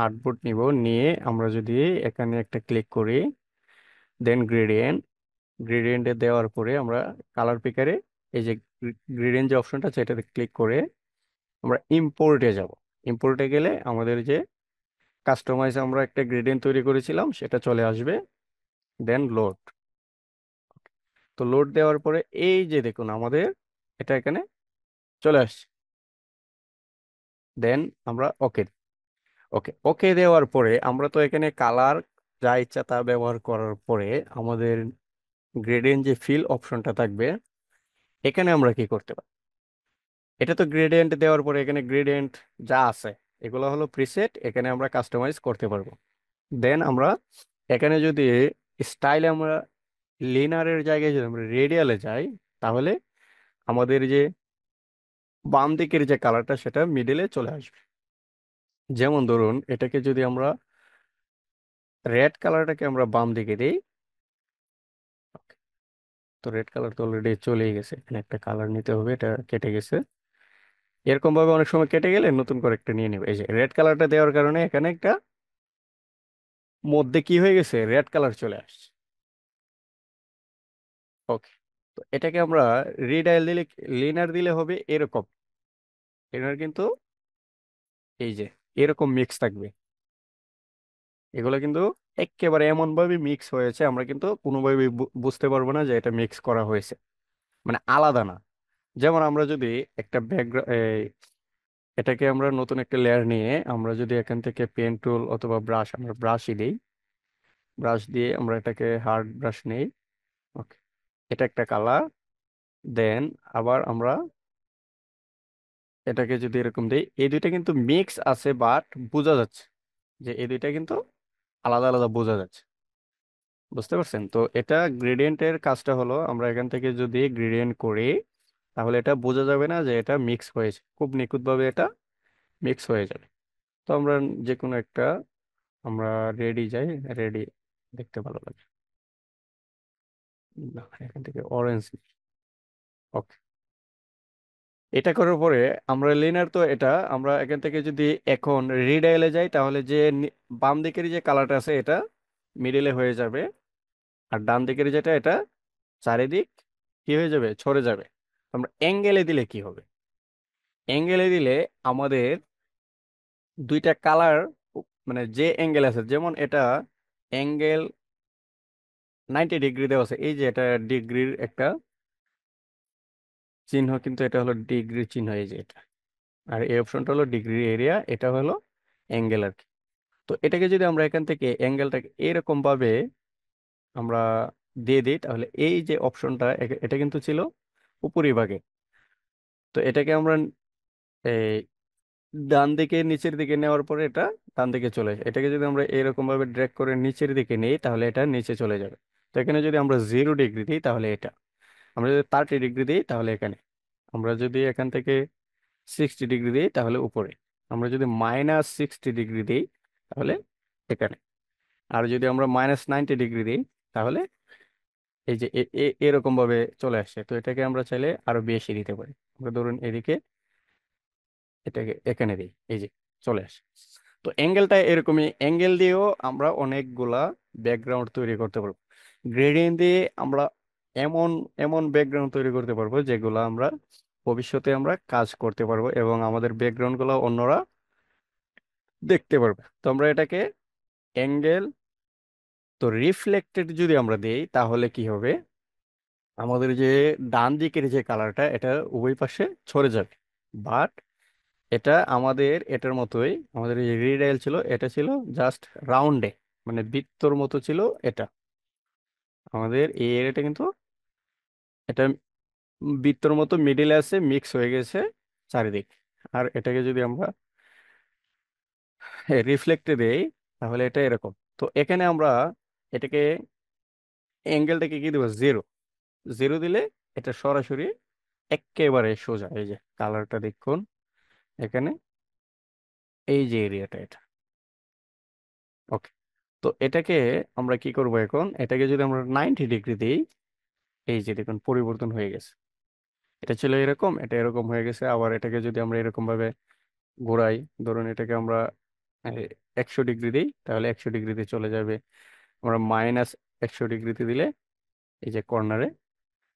আর্টবোর্ড নিব, নিয়ে আমরা যদি এখানে একটা ক্লিক করি, দেন গ্রেডিয়েন্ট, গ্রেডিয়েন্টে দেওয়ার পরে আমরা কালার পিকারে এই যে গ্রেডিয়েন্ট যে অপশনটা আছে এটাতে ক্লিক করে আমরা ইম্পোর্টে যাব। ইম্পোর্টে গেলে আমাদের যে কাস্টমাইজ আমরা একটা গ্রেডিয়েন্ট তৈরি করেছিলাম সেটা চলে আসবে। দেন লোড, তো লোড দেওয়ার পরে এই যে দেখুন আমাদের এটা এখানে চলে আসছে। দেন আমরা ওকে, ওকে ওকে দেওয়ার পরে আমরা তো এখানে কালার যা ইচ্ছা তা ব্যবহার করার পরে আমাদের গ্রেডিয়েন্ট যে ফিল অপশনটা থাকবে, এখানে আমরা কি করতে পারি, এটা তো গ্রেডিয়েন্ট দেওয়ার পরে এখানে গ্রেডিয়েন্ট যা আছে এগুলো হলো প্রিসেট, এখানে আমরা কাস্টমাইজ করতে পারবো। দেন আমরা এখানে যদি স্টাইলে আমরা লিনারের জায়গায় যদি আমরা রেডিয়ালে যাই, তাহলে আমাদের যে বাম দিকের যে কালারটা সেটা মিডলে চলে আসবে। যেমন ধরুন এটাকে যদি আমরা রেড কালারটাকে আমরা বাম দিকে দিই, তো রেড কালার তো অলরেডি চলেই গেছে, এখানে একটা কালার নিতে হবে, এটা কেটে গেছে। এরকম ভাবে অনেক সময় কেটে গেলে নতুন করে একটা নিয়ে নেবে। এই যে রেড কালারটা দেওয়ার কারণে এখানে একটা মধ্যে কি হয়ে গেছে, রেড কালার চলে আসছে। ওকে, তো এটাকে আমরা রিডাইল দিলে, লিনার দিলে হবে এরকম। লিনার কিন্তু এই যে এরকম মিক্স থাকবে, এগুলো কিন্তু একেবারে এমন ভাবে মিক্স হয়েছে আমরা কিন্তু কোনোভাবে বুঝতে পারবো না যে এটা মিক্স করা হয়েছে, মানে আলাদা না। যেমন আমরা যদি একটা ব্যাকগ্রাউন্ড, এটাকে আমরা নতুন একটা লেয়ার নিয়ে আমরা যদি এখান থেকে পেন টুল অথবা ব্রাশ, আমরা ব্রাশই দিই, ব্রাশ দিয়ে আমরা এটাকে হার্ড ব্রাশ নেই। ওকে, এটা একটা কালার। দেন আবার আমরা এটাকে যদি এরকম দিই, এই দুইটা কিন্তু মিক্স আছে বাট বোঝা যাচ্ছে যে এই দুইটা কিন্তু আলাদা আলাদা বোঝা যাচ্ছে। বুঝতে পারছেন? তো এটা গ্রেডিয়েন্টের কাজটা হলো, আমরা এখান থেকে যদি গ্রেডিয়েন্ট করি তাহলে এটা বোঝা যাবে না যে এটা মিক্স হয়েছে, খুব নিখুঁতভাবে এটা মিক্স হয়ে যাবে। তো আমরা যে কোনো একটা, আমরা রেডি যাই, রেডি দেখতে ভালো লাগে না, এখান থেকে অরেঞ্জ। ওকে, এটা করার পরে আমরা লিনার তো এটা, আমরা এখান থেকে যদি এখন রিডাইলে যাই তাহলে যে বাম দিকের যে কালারটা আছে এটা মিডিলে হয়ে যাবে, আর ডান দিকের যেটা এটা চারিদিক কি হয়ে যাবে, ছড়ে যাবে। আমরা অ্যাঙ্গেলে দিলে কি হবে, অ্যাঙ্গেলে দিলে আমাদের দুইটা কালার, মানে যে অ্যাঙ্গেল আছে, যেমন এটা অ্যাঙ্গেল 90 ডিগ্রি দেওয়া আছে, এই যে এটা ডিগ্রির একটা চিহ্ন, কিন্তু এটা হলো ডিগ্রির চিহ্ন, এই যে এটা। আর এই অপশনটা হলো ডিগ্রি এরিয়া, এটা হলো অ্যাঙ্গেল আর কি। তো এটাকে যদি আমরা এখান থেকে অ্যাঙ্গেলটাকে এরকম ভাবে আমরা দিয়ে দিই, তাহলে এই যে অপশনটা এটা কিন্তু ছিল উপরিভাগে, তো এটাকে আমরা এই ডান দিকে নিচের দিকে নেওয়ার পরে এটা ডান দিকে চলে আসে। এটাকে যদি আমরা এরকম ভাবে ড্র্যাগ করে নিচের দিকে নিই তাহলে এটা নিচে চলে যাবে। তো এখানে যদি আমরা 0 ডিগ্রি দিই তাহলে এটা, আমরা যদি 30 ডিগ্রি দিই তাহলে এখানে, আমরা যদি এখান থেকে 60 ডিগ্রি দিই তাহলে উপরে, আমরা যদি -60 ডিগ্রি দিই তাহলে এখানে, আর যদি আমরা -90 ডিগ্রি দিই তাহলে এই যে এরকম ভাবে চলে আসছে। তো এটাকে আমরা চাইলে আরো বেশি দিতে পারি, আমরা ধরুন এদিকে এটাকে এখানে দিই, এই যে চলে আসে। তো অ্যাঙ্গেলটা এরকমই, অ্যাঙ্গেল দিয়েও আমরা অনেকগুলা ব্যাকগ্রাউন্ড তৈরি করতে পারবো। গ্রেডিয়েন্ট দিয়ে আমরা এমন এমন ব্যাকগ্রাউন্ড তৈরি করতে পারবো যেগুলো আমরা ভবিষ্যতে আমরা কাজ করতে পারবো এবং আমাদের ব্যাকগ্রাউন্ড গুলো অন্যরা দেখতে পারবে। তো আমরা এটাকে অ্যাঙ্গেল, তো রিফ্লেক্টেড যদি আমরা দেই তাহলে কি হবে, আমাদের যে ডান দিকের যে কালারটা এটা উভয় পাশে ছড়ে যাবে, বাট এটা আমাদের এটার মতোই, আমাদের এই রিডাইল ছিল, এটা ছিল জাস্ট রাউন্ডে, মানে বৃত্তর মতো ছিল এটা। আমাদের এই এরিয়াটা কিন্তু এটা বৃত্তর মতো মিডিলে আছে, মিক্স হয়ে গেছে চারিদিক। আর এটাকে যদি আমরা রিফ্লেক্টে দেই তাহলে এটা এরকম। তো এখানে আমরা এটাকে অ্যাঙ্গেলটাকে কি দেবো, জিরো। জিরো দিলে এটা সরাসরি একেবারে সোজা। এই যে কালারটা দেখুন এখানে, এই যে এরিয়াটা এটা। ওকে। তো এটাকে আমরা কি করব এখন, এটাকে যদি আমরা 90 ডিগ্রি দিই, এই যে দেখুন পরিবর্তন হয়ে গেছে। এটা ছিল এরকম, এটা এরকম হয়ে গেছে। আবার এটাকে যদি আমরা এরকম ভাবে ঘোরাই, ধরুন এটাকে আমরা 100 ডিগ্রি দিই, তাহলে 100 ডিগ্রিতে চলে যাবে। আমরা -100 ডিগ্রিতে দিলে এই যে কর্নারে,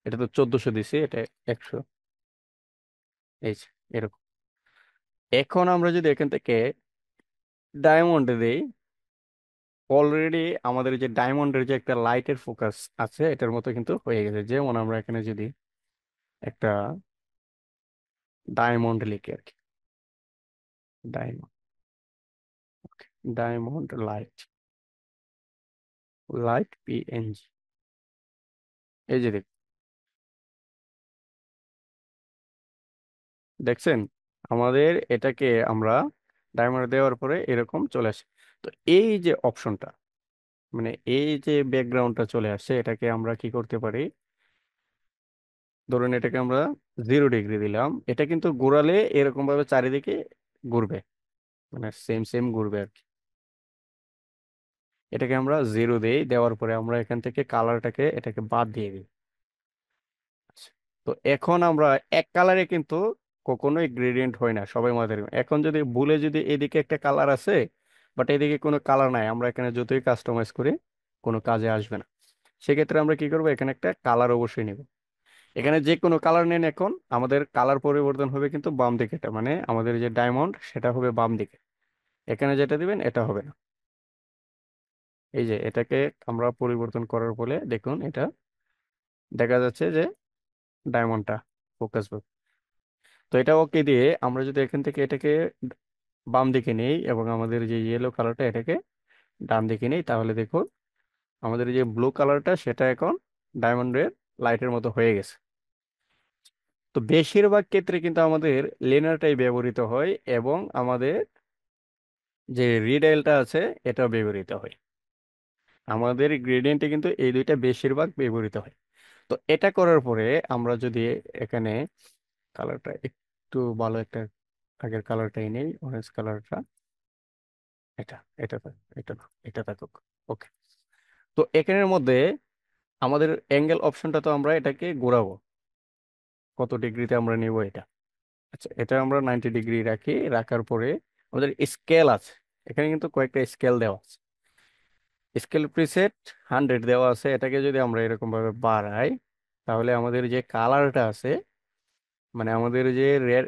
এটা তো 1400 দিছি, এটা 100, এই যে এরকম। এখন আমরা যদি এখান থেকে ডায়মন্ডে দেই, অলরেডি আমাদের যে ডায়মন্ডের যে একটা লাইটের ফোকাস আছে এটার মতো কিন্তু হয়ে গেছে। যেমন আমরা এখানে যদি একটা ডায়মন্ড লিখি আর কি, diamond, diamond light, light PNG, এই যে দেখছেন আমাদের এটাকে আমরা ডায়মন্ড দেওয়ার পরে এরকম চলে আসে। তো এই যে অপশনটা, মানে এই যে ব্যাকগ্রাউন্ডটা চলে আসছে, এটাকে আমরা কি করতে পারি, ধরুন এটাকে আমরা 0 ডিগ্রি দিলাম, এটা কিন্তু ঘোরালে এরকম ভাবে চারিদিকে ঘুরবে, মানে সেম সেম ঘুরবে আর কি। এটাকে আমরা 0 দেই, দেওয়ার পরে আমরা এখান থেকে কালারটাকে এটাকে বাদ দিয়ে দিই। আচ্ছা, তো এখন আমরা এক কালারে কিন্তু কখনোই গ্রেডিয়েন্ট হয় না, সবাই মাথায় রাখবেন। এখন যদি ভুলে যদি এদিকে একটা কালার আছে বাট এদিকে কোনো কালার নাই, আমরা এখানে যতই কাস্টমাইজ করি কোনো কাজে আসবে না। সেক্ষেত্রে আমরা কি করবো, এখানে একটা কালার অবশ্যই নিব। এখানে যে কোনো কালার নেন, এখন আমাদের কালার পরিবর্তন হবে কিন্তু বাম দিকে, এটা মানে আমাদের যে ডায়মন্ড সেটা হবে বাম দিকে। এখানে যেটা দিবেন এটা হবে না। এই যে এটাকে আমরা পরিবর্তন করার ফলে দেখুন এটা দেখা যাচ্ছে যে ডায়মন্ডটা ফোকাস। তো এটা ওকে দিয়ে আমরা যদি এখান থেকে এটাকে বাম দিকে নেই এবং আমাদের যে ইয়েলো কালারটা এটাকে ডান দিকে নেই, তাহলে দেখুন আমাদের যে ব্লু কালারটা সেটা এখন ডায়মন্ডের লাইটের মতো হয়ে গেছে। তো বেশিরভাগ ক্ষেত্রে কিন্তু আমাদের লেনারটাই ব্যবহৃত হয় এবং আমাদের যে রিডাইলটা আছে এটাও ব্যবহৃত হয়। আমাদের গ্রেডিয়েন্টে কিন্তু এই দুইটা বেশিরভাগ ব্যবহৃত হয়। তো এটা করার পরে আমরা যদি এখানে কালারটা একটু ভালো একটা, আগের কালারটাই নেই, অরেঞ্জ কালারটা, এটা এটা এটা না, এটা থাকুক। ওকে। তো এখানের মধ্যে আমাদের অ্যাঙ্গেল অপশনটা, তো আমরা এটাকে ঘোরাবো কত ডিগ্রিতে আমরা নিব এটা। আচ্ছা, এটা আমরা 90 ডিগ্রি রাখি, রাখার পরে আমাদের স্কেল আছে, এখানে কিন্তু কয়েকটা স্কেল দেওয়া আছে। স্কেল প্রিসেট 100 দেওয়া আছে, এটাকে যদি আমরা এরকম ভাবে বাড়াই তাহলে আমাদের যে কালারটা আছে, মানে আমাদের যে রেড,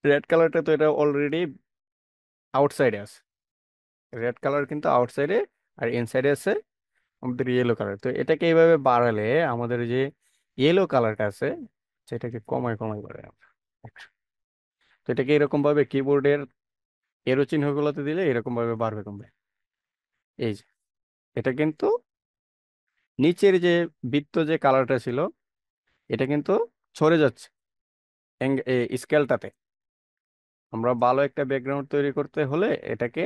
রেড কালারটা তো এটা অলরেডি আউটসাইডে আছে, রেড কালার কিন্তু আউটসাইডে, আর ইনসাইডে আছে আমাদের ইয়েলো কালার। তো এটাকে এইভাবে বাড়ালে আমাদের যে ইয়েলো কালারটা আছে সেটাকে কমায় কমায় বাড়ায় আমরা। তো এটাকে এরকম ভাবে কিবোর্ডের এরো চিহ্নগুলোতে দিলে এরকম ভাবে বাড়বে কমবে। এই যে এটা কিন্তু নিচের যে বৃত্ত যে কালারটা ছিল এটা কিন্তু সরে যাচ্ছে স্কেলটাতে। আমরা ভালো একটা ব্যাকগ্রাউন্ড তৈরি করতে হলে এটাকে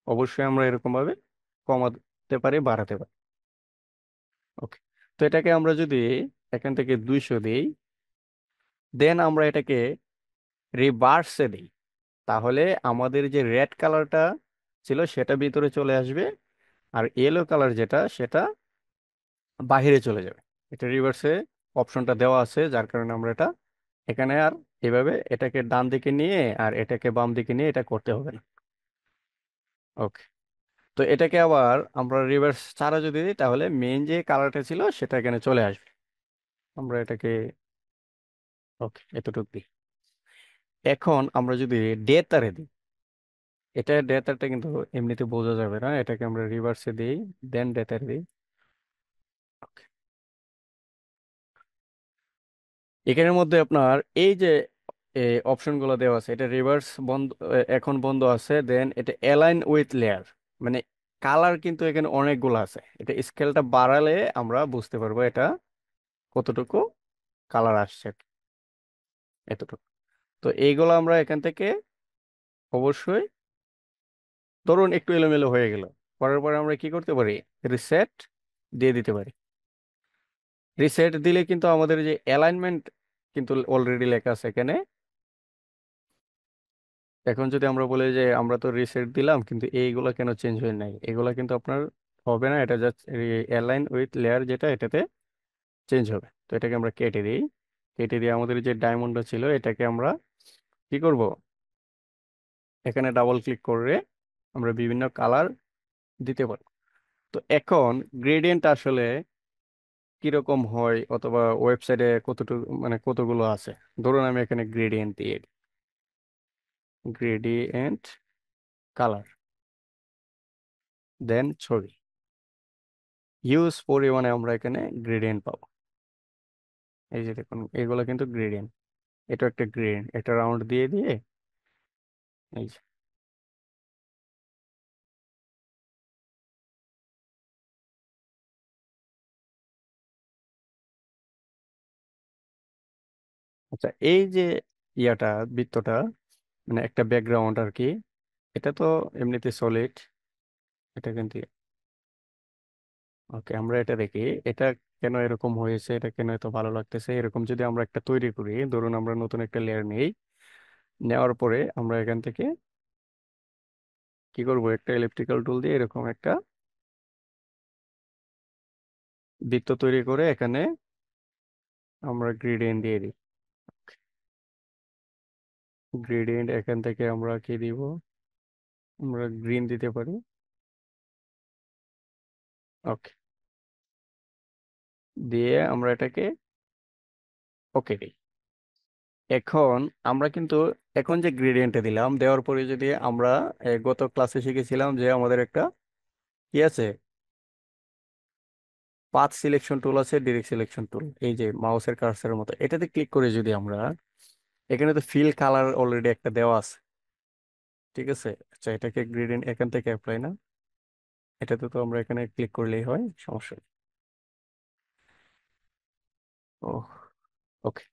অবশ্যই আমরা এরকম ভাবে কমাতে পারি, বাড়াতে পারি। ওকে। তো এটাকে আমরা যদি এখান থেকে 200 দিই, দেন আমরা এটাকে রিভার্সে দিই, তাহলে আমাদের যে রেড কালারটা ছিল সেটা ভিতরে চলে আসবে, আর ইয়েলো কালার যেটা সেটা বাইরে চলে যাবে। এটা রিভার্সে অপশনটা দেওয়া আছে, যার কারণে আমরা এটা এখানে আর এভাবে এটাকে ডান দিকে নিয়ে আর এটাকে বাম দিকে নিয়ে এটা করতে হবে না। ওকে। তো এটাকে আবার আমরা রিভার্স ছাড়া যদি দিই তাহলে মেইন যে কালারটা ছিল সেটা এখানে চলে আসবে। আমরা এটাকে, ওকে, এতটুকু দিই। এখন আমরা যদি ডেটারে দিই, এটা ডেটারটা কিন্তু এমনিতে বোঝা যাবে না, এটাকে আমরা রিভার্সে দিই, দেন ডেটারে দিই। Okay. এখানের মধ্যে আপনার এই যে এই অপশনগুলো দেওয়া আছে, এটা রিভার্স বন্ধ, এখন বন্ধ আছে। দেন এটা অ্যালাইন উইথ লেয়ার, মানে কালার কিন্তু এখানে অনেকগুলো আছে। এটা স্কেলটা বাড়ালে আমরা বুঝতে পারবো এটা কতটুকু কালার আসছে, এতটুকু। তো এইগুলো আমরা এখান থেকে অবশ্যই, ধরুন একটু এলোমেলো হয়ে গেল, করার পরে আমরা কি করতে পারি, রিসেট দিয়ে দিতে পারি। রিসেট দিলে কিন্তু আমাদের যে অ্যালাইনমেন্ট কিন্তু অলরেডি লেখা আছে এখানে। এখন যদি আমরা বলি যে আমরা তো রিসেট দিলাম কিন্তু এইগুলা কেন চেঞ্জ হয় নাই, এগুলা কিন্তু আপনার হবে না, এটা জাস্ট অ্যালাইন উইথ লেয়ার যেটা, এটাতে চেঞ্জ হবে। তো এটাকে আমরা কেটে দিই। কেটে দিয়ে আমাদের যে ডায়মন্ডটা ছিল এটাকে আমরা কি করব, এখানে ডাবল ক্লিক করে আমরা বিভিন্ন কালার দিতে পারবো। তো এখন গ্রেডিয়েন্ট আসলে কিরকম হয়, অথবা ওয়েবসাইটে কতটুকু, মানে কতগুলো আছে। ধরুন আমি এখানে গ্রেডিয়েন্ট দিয়ে, গ্রেডিয়েন্ট কালার, দেন ছবি, ইউজ পরিমাণে আমরা এখানে গ্রেডিয়েন্ট পাবো। এই যে দেখুন এগুলো কিন্তু গ্রেডিয়েন্ট, এটা একটা গ্রেডিয়েন্ট, এটা রাউন্ড দিয়ে দিয়ে এই যে। আচ্ছা, এই যে ইয়াটা, বৃত্তটা, মানে একটা ব্যাকগ্রাউন্ড আর কি, এটা তো এমনিতে সলিড, এটা কিন্তু, ওকে আমরা এটা দেখি, এটা কেন এরকম হয়েছে, এটা কেন এত ভালো লাগতেছে। এরকম যদি আমরা একটা তৈরি করি, ধরুন আমরা নতুন একটা লেয়ার নেই, নেওয়ার পরে আমরা এখান থেকে কি করব, একটা ইলেকট্রিক্যাল টুল দিয়ে এরকম একটা বৃত্ত তৈরি করে এখানে আমরা গ্রেডিয়েন্ট দিয়ে দিই। গ্রেডিয়েন্ট এখান থেকে আমরা কি দিব, আমরা গ্রিন দিতে পারি। ওকে, দিয়ে আমরা এটাকে ওকে দিই। এখন আমরা কিন্তু, এখন যে গ্রেডিয়েন্টে দিলাম, দেওয়ার পরে যদি আমরা গত ক্লাসে শিখেছিলাম যে আমাদের একটা কি আছে, পাথ সিলেকশন টুল আছে, ডিরেক্ট সিলেকশন টুল, এই যে মাউসের কার্সারের মতো, এটাতে ক্লিক করে যদি আমরা, এখানে তো ফিল কালার অলরেডি একটা দেওয়া আছে, ঠিক আছে। আচ্ছা, এটাকে গ্রেডিয়েন্ট এখান থেকে অ্যাপ্লাই না, এটাতে তো আমরা এখানে ক্লিক করলেই হয়, সমস্যা নেই। ও, ওকে,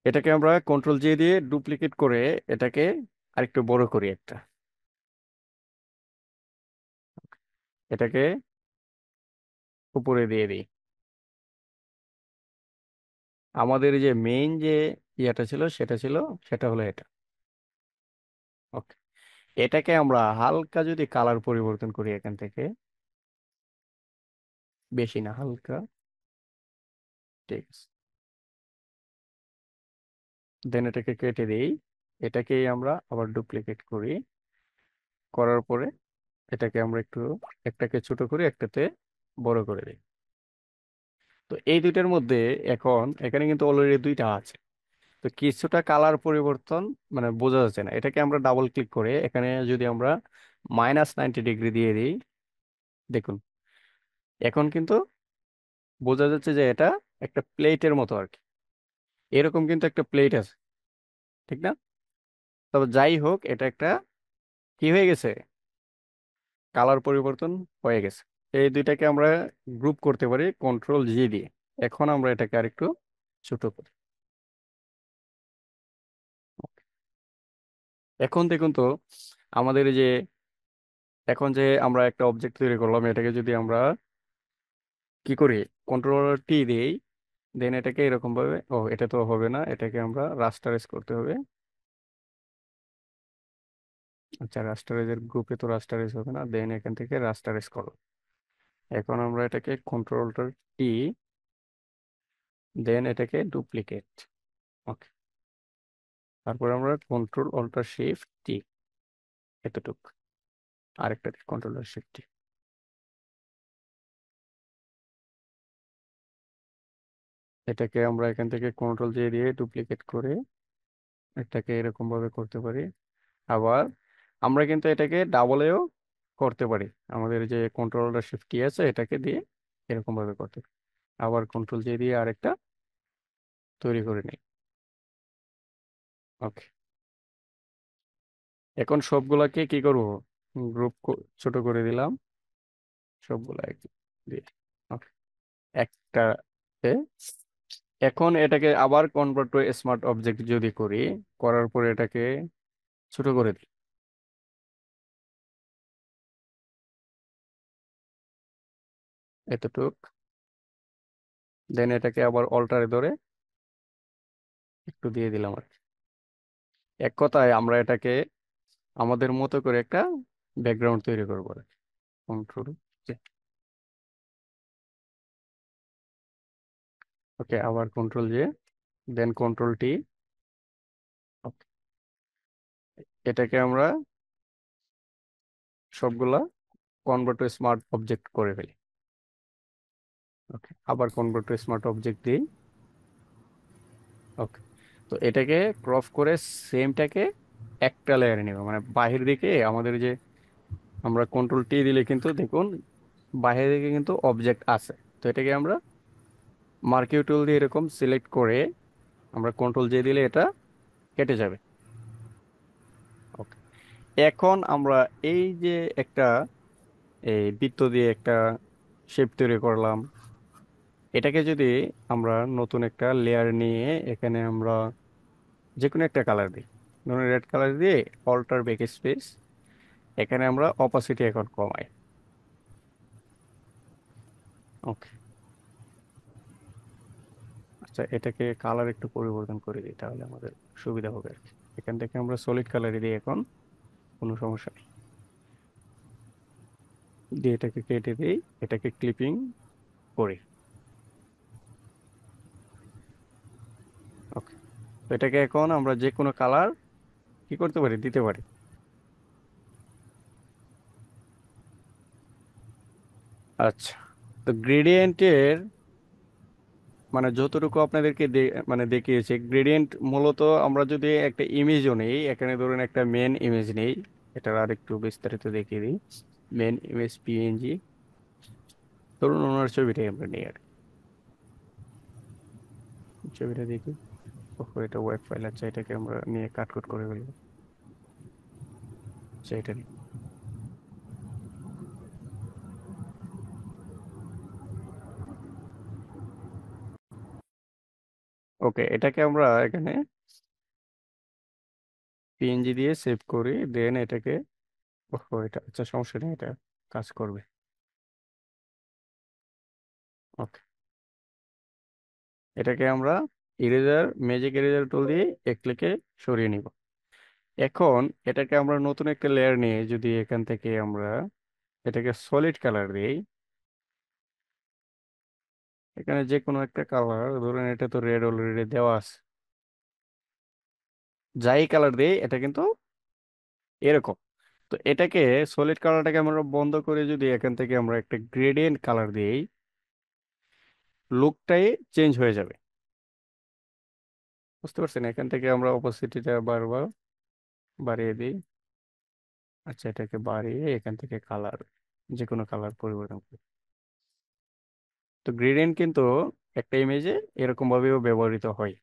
এটাকে আমরা কন্ট্রোল জি দিয়ে ডুপ্লিকেট করে এটাকে আরেকটু বড় করি একটা, এটাকে উপরে দিয়ে দিই। আমাদের যে মেইন যে ইয়েটা ছিল সেটা ছিল, সেটা হলো এটা। ওকে, এটাকে আমরা হালকা যদি কালার পরিবর্তন করি এখান থেকে, বেশি না, হালকা, ঠিক আছে। দেন এটাকে কেটে দিই, এটাকেই আমরা আবার ডুপ্লিকেট করি, করার পরে এটাকে আমরা একটু, একটাকে ছোট করি, একটাতে বড় করে দিই। তো এই দুইটার মধ্যে এখন এখানে কিন্তু অলরেডি দুইটা আছে, তো কিছুটা কালার পরিবর্তন মানে বোঝা যাচ্ছে না। এটাকে আমরা ডাবল ক্লিক করে এখানে যদি আমরা -90 ডিগ্রি দিয়ে দিই, দেখুন এখন কিন্তু বোঝা যাচ্ছে যে এটা একটা প্লেটের মতো আর কি, এরকম কিন্তু একটা প্লেট আছে, ঠিক না? তবে যাই হোক, এটা একটা কি হয়ে গেছে, কালার পরিবর্তন হয়ে গেছে। এই দুইটাকে আমরা গ্রুপ করতে পারি কন্ট্রোল জি দিয়ে। এখন আমরা এটাকে আরেকটু ছোট করি। এখন দেখুন তো আমাদের এই যে, এখন যে আমরা একটা অবজেক্ট তৈরি করলাম, এটাকে যদি আমরা কি করি, কন্ট্রোল টি দিই, দেন এটাকে এরকম ভাবে, ও এটা তো হবে না, এটাকে আমরা রাস্টারাইজ করতে হবে। আচ্ছা, রাস্টারাইজের গ্রুপে তো রাস্টারাইজ হবে না, দেন এখান থেকে রাস্টারাইজ করো। এখন আমরা এটাকে কন্ট্রোলটা টি, দেন এটাকে ডুপ্লিকেট, ওকে, তারপর আমরা কন্ট্রোল অল্টার শিফট টি, এতটুক, আরেকটা কন্ট্রোলার শিফট টি, এটাকে আমরা এখান থেকে কন্ট্রোল জে দিয়ে ডুপ্লিকেট করে এটাকে এরকম ভাবে করতে পারি। আবার আমরা কিন্তু এটাকে ডাবলেও করতে পারি, আমাদের যে কন্ট্রোলার শিফট টি আছে এটাকে দিয়ে এরকম ভাবে করতে পারি। আবার কন্ট্রোল জে দিয়ে আরেকটা তৈরি করে নিই। ওকে, এখন সবগুলাকে কি করব, গ্রুপ ছোট করে দিলাম, সবগুলা এক দিয়ে। ওকে, একটা এ। এখন এটাকে আবার কনভার্ট টু স্মার্ট অবজেক্ট যদি করি, করার পর এটাকে ছোট করে দিই এতটুক, দেন এটাকে আবার অল্টারে ধরে একটু দিয়ে দিলাম আর কি। এক কথায় আমরা এটাকে আমাদের মতো করে একটা ব্যাকগ্রাউন্ড তৈরি করবো। কন্ট্রোল, ওকে, আবার কন্ট্রোল জে, দেন কন্ট্রোল টি। এটাকে আমরা সবগুলা কনভার্ট টু স্মার্ট অবজেক্ট করে ফেলি। ওকে, আবার কনভার্ট টু স্মার্ট অবজেক্ট দিই। ওকে, তো এটাকে ক্রপ করে সেমটাকে একটা লেয়ারে নেব, মানে বাহির দিকে আমাদের যে, আমরা কন্ট্রোল টি দিলে কিন্তু দেখুন বাহির দিকে কিন্তু অবজেক্ট আছে। তো এটাকে আমরা মার্কিউ টুল দিয়ে এরকম সিলেক্ট করে আমরা কন্ট্রোল জে দিলে এটা কেটে যাবে। ওকে, এখন আমরা এই যে একটা এই বৃত্ত দিয়ে একটা শেপ তৈরি করলাম, এটাকে যদি আমরা নতুন একটা লেয়ার নিয়ে এখানে আমরা যে কোনো একটা কালার দিই, ধরুন রেড কালার দিয়ে অল্টার ব্যাক স্পেস, এখানে আমরা অপাসিটি এখন কমাই। ওকে, আচ্ছা এটাকে কালার একটু পরিবর্তন করে দিই, তাহলে আমাদের সুবিধা হবে আর কি। এখান থেকে আমরা সলিড কালারই দিই এখন, কোনো সমস্যা নেই। দিয়ে এটাকে কেটে দিই, এটাকে ক্লিপিং করি। ওকে, তো এটাকে এখন আমরা যে কোনো কালার কি করতে পারি, দিতে পারি। আচ্ছা, তো গ্রেডিয়েন্টের মানে যতটুকু আপনাদেরকে মানে দেখিয়েছে, গ্রেডিয়েন্ট মূলত আমরা যদি একটা ইমেজও নেই, এখানে ধরুন একটা মেন ইমেজ নেই, এটার আর একটু বিস্তারিত দেখিয়ে দিই। মেন ইমেজ পিএনজি, ধরুন ওনার ছবিটাই আমরা নিই আর কি। ছবিটা দেখি, ওহো এটা ওয়েব ফাইল, আচ্ছা এটাকে আমরা নিয়ে কাটকুট করে ফেলবো। আচ্ছা এটা নিই। ওকে, এটাকে আমরা এখানে পিএনজি দিয়ে সেভ করি, দেন এটাকে, ওহো এটা আচ্ছা সমস্যা নেই, এটা কাজ করবে। ওকে, এটাকে আমরা ইরেজার, ম্যাজিক ইরেজার টুল দিয়ে এক ক্লিকে সরিয়ে নিব। এখন এটাকে আমরা নতুন একটা লেয়ার নিয়ে যদি এখান থেকে আমরা এটাকে সলিড কালার দিই, এখানে যে কোনো একটা কালার, ধরুন এটা তো রেড অলরেডি দেওয়া আছে, যাই কালার দিই এটা কিন্তু এরকম। তো এটাকে সলিড কালারটাকে আমরা বন্ধ করে যদি এখান থেকে আমরা একটা গ্রেডিয়েন্ট কালার দিই, লুকটাই চেঞ্জ হয়ে যাবে। বুঝতে পারছেন, এখান থেকে আমরা অপোসিটিটা বারবার বাড়িয়ে দিই। আচ্ছা এটাকে বাড়িয়ে এখান থেকে কালার, যে কোনো কালার পরিবর্তন করি। তো গ্রেডিয়েন্ট কিন্তু একটা ইমেজে এরকম ভাবেও ব্যবহৃত হয়।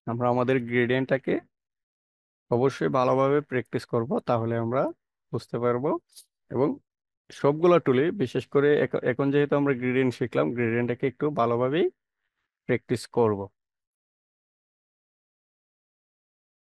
আমরা আমাদের গ্রেডিয়েন্টটাকে অবশ্যই ভালোভাবে প্র্যাকটিস করব, তাহলে আমরা বুঝতে পারবো। এবং সবগুলো টুলে বিশেষ করে এখন যেহেতু আমরা গ্রেডিয়েন্ট শিখলাম, গ্রেডিয়েন্টটাকে একটু ভালোভাবেই প্র্যাকটিস করব।